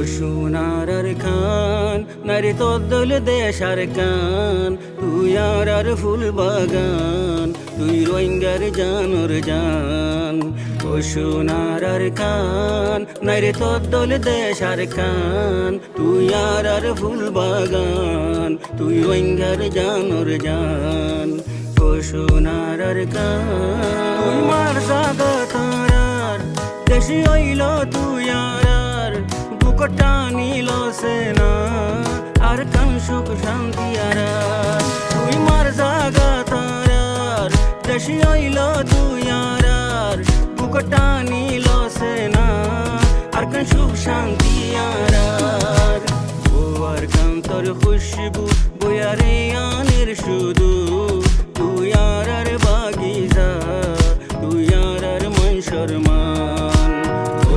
সোনার খান নারী তোর দেশার কান তুই আর ফুল বাগান তুই রোহিঙ্গার জানোর জান ও সোনার খান নারী তোর দেশার কান তুই আর ফুল বাগান তুই রোহিঙ্গার জানোর জান ও সোনার খান তুই মার জাগা তারার দেশি হইল তুই আর বুকটা নিল সেনা আর কান সুখ শান্তি আর তুই মার জাগা তারার দেশি হইল তুই আর বুকটা নিল সেনা আর কান সুখ শান্তি আর ও আর কান তোর খুশবু বয়ারে আনের সুদ